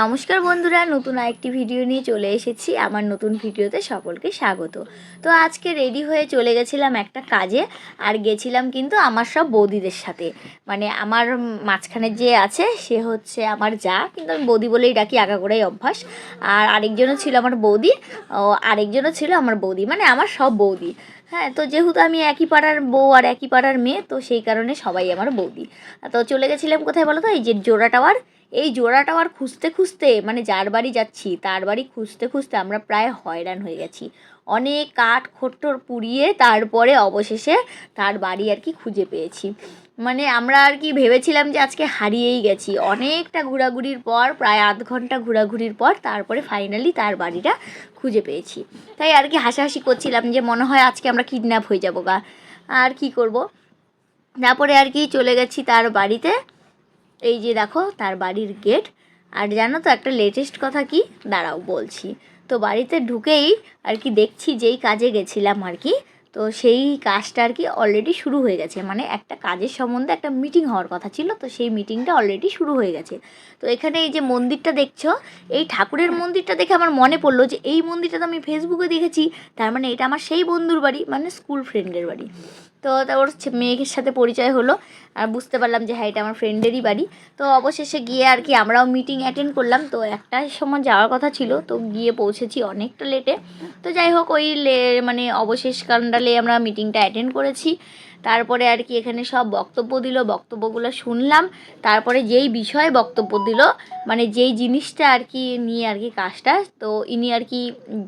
নমস্কার বন্ধুরা, নতুন আরেকটি ভিডিও নিয়ে চলে এসেছি। আমার নতুন ভিডিওতে সকলকে স্বাগত। তো আজকে রেডি হয়ে চলে গেছিলাম একটা কাজে, আর গেছিলাম কিন্তু আমার সব বৌদিদের সাথে। মানে আমার মাঝখানে যে আছে সে হচ্ছে আমার যা, কিন্তু আমি বৌদি বলেই ডাকি, আগাগোড়াই অভ্যাস। আর আরেকজনও ছিল আমার বৌদি, আরেকজনও ছিল আমার বৌদি, মানে আমার সব বৌদি। হ্যাঁ, তো যেহেতু আমি একই পাড়ার বউ আর একই পাড়ার মেয়ে, তো সেই কারণে সবাই আমার বৌদি। তো চলে গেছিলাম কোথায় বলো তো, এই যে জোড়া টাওয়ার। এই জোড়া টাওয়ার খুঁজতে খুঁজতে, মানে যার বাড়ি যাচ্ছি তার বাড়ি খুঁজতে খুঁজতে আমরা প্রায় হয়রান হয়ে গেছি। অনেক কাঠ খট্টর পুড়িয়ে তারপরে অবশেষে তার বাড়ি আর কি খুঁজে পেয়েছি। মানে আমরা আর কি ভেবেছিলাম যে আজকে হারিয়েই গেছি। অনেকটা ঘোরাঘুরির পর, প্রায় আধ ঘন্টা ঘোরাঘুরির পর তারপরে ফাইনালি তার বাড়িটা খুঁজে পেয়েছি। তাই আর কি হাসাহাসি করছিলাম যে মনে হয় আজকে আমরা কিডন্যাপ হয়ে যাবো গা। আর কি করব, তারপরে আর কি চলে গেছি তার বাড়িতে। এই যে দেখো তার বাড়ির গেট। আর জানো তো একটা লেটেস্ট কথা কি, দাঁড়াও বলছি। তো বাড়িতে ঢুকেই আর কি দেখছি যেই কাজে গেছিলাম আর কি, তো সেই কাজটা আর কি অলরেডি শুরু হয়ে গেছে। মানে একটা কাজের সম্বন্ধে একটা মিটিং হওয়ার কথা ছিল, তো সেই মিটিংটা অলরেডি শুরু হয়ে গেছে। তো এখানে এই যে মন্দিরটা দেখছো, এই ঠাকুরের মন্দিরটা দেখে আমার মনে পড়লো যে এই মন্দিরটা তো আমি ফেসবুকে দেখেছি। তার মানে এটা আমার সেই বন্ধুর বাড়ি, মানে স্কুল ফ্রেন্ডের বাড়ি। তো ওর মেয়ের সাথে পরিচয় হলো, আর বুঝতে পারলাম যে হ্যাঁ এটা আমার ফ্রেন্ডেরই বাড়ি। তো অবশেষে গিয়ে আর কি আমরাও মিটিং অ্যাটেন্ড করলাম। তো একটার সময় যাওয়ার কথা ছিল, তো গিয়ে পৌঁছেছি অনেকটা লেটে। তো যাই হোক, ওই মানে অবশেষ কাণ্ডালে আমরা মিটিংটা অ্যাটেন্ড করেছি। তারপরে আর কি এখানে সব বক্তব্য দিল, বক্তব্যগুলো শুনলাম। তারপরে যেই বিষয়ে বক্তব্য দিল, মানে যেই জিনিসটা আর কি নিয়ে আর কি কাজটা, তো ইনি আর কি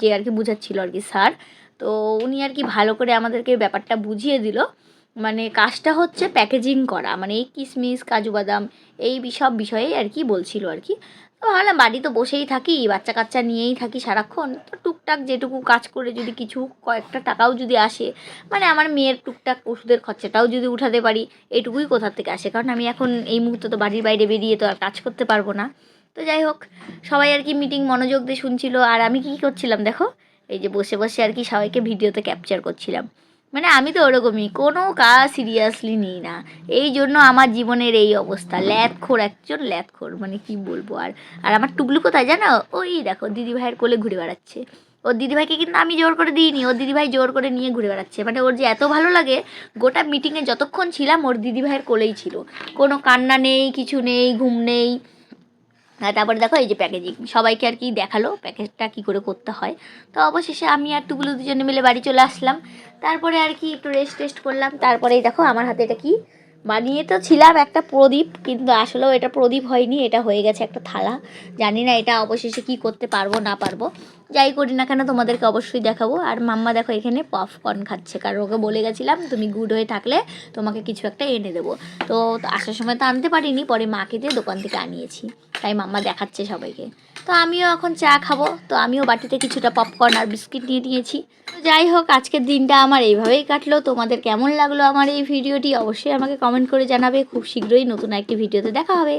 যে আর কি বুঝাচ্ছিল আর কি স্যার, তো উনি আর কি ভালো করে আমাদেরকে ব্যাপারটা বুঝিয়ে দিল। মানে কাজটা হচ্ছে প্যাকেজিং করা, মানে এই কিশমিশ কাজু বাদাম এই সব বিষয়েই আর কি বলছিল আর কি। তো ভাবলাম বাড়ি তো বসেই থাকি, বাচ্চা কাচ্চা নিয়েই থাকি সারাক্ষণ, তো টুকটাক যেটুকু কাজ করে যদি কিছু কয়েকটা টাকাও যদি আসে, মানে আমার মেয়ের টুকটাক ওষুধের খরচাটাও যদি উঠাতে পারি, এইটুকুই কোথার থেকে আসে। কারণ আমি এখন এই মুহূর্তে তো বাড়ির বাইরে বেরিয়ে তো আর কাজ করতে পারবো না। তো যাই হোক, সবাই আর কি মিটিং মনোযোগ দিয়ে শুনছিল, আর আমি কী করছিলাম দেখো, এই যে বসে বসে আর কি সবাইকে ভিডিওতে ক্যাপচার করছিলাম। মানে আমি তো ওরকমই, কোনো কাজ সিরিয়াসলি নিই না। এই জন্য আমার জীবনের এই অবস্থা, ল্যাদখোর, একজন ল্যাদখোর, মানে কি বলবো। আর আর আমার টুকলু কোথায় জানো, ওই দেখো দিদিভাইয়ের কোলে ঘুরে বেড়াচ্ছে। ওর দিদিভাইকে কিন্তু আমি জোর করে দিইনি, ওর দিদিভাই জোর করে নিয়ে ঘুরে বেড়াচ্ছে। মানে ওর যে এত ভালো লাগে, গোটা মিটিংয়ে যতক্ষণ ছিলাম ওর দিদিভাইয়ের কোলেই ছিল। কোনো কান্না নেই, কিছু নেই, ঘুম নেই। তারপরে দেখো এই যে প্যাকেজিং, সবাইকে আর কি দেখালো প্যাকেজটা কী করে করতে হয়। তো অবশেষে আমি আর টুকলু দুজনে মিলে বাড়ি চলে আসলাম। তারপরে আর কি একটু রেস্ট করলাম। তারপরেই দেখো আমার হাতে এটা কি বানিয়ে তো ছিলাম, একটা প্রদীপ, কিন্তু আসলেও এটা প্রদীপ হয়নি, এটা হয়ে গেছে একটা থালা। জানি না এটা অবশেষে কি করতে পারবো না পারবো, যাই করি না কেন তোমাদেরকে অবশ্যই দেখাবো। আর মাম্মা দেখো এখানে পপকর্ন খাচ্ছে, কারণ ওকে বলে গেছিলাম তুমি গুড হয়ে থাকলে তোমাকে কিছু একটা এনে দেবো। তো আসার সময় তো আনতে পারিনি, পরে মাকে দিয়ে দোকান থেকে আনিয়েছি, তাই মাম্মা দেখাচ্ছে সবাইকে। তো আমিও এখন চা খাবো, তো আমিও বাটিতে কিছুটা পপকর্ন আর বিস্কিট নিয়ে নিয়েছি। তো যাই হোক, আজকের দিনটা আমার এইভাবেই কাটলো। তোমাদের কেমন লাগলো আমার এই ভিডিওটি অবশ্যই আমাকে কমেন্ট করে জানাবে। খুব শীঘ্রই নতুন একটি ভিডিওতে দেখা হবে।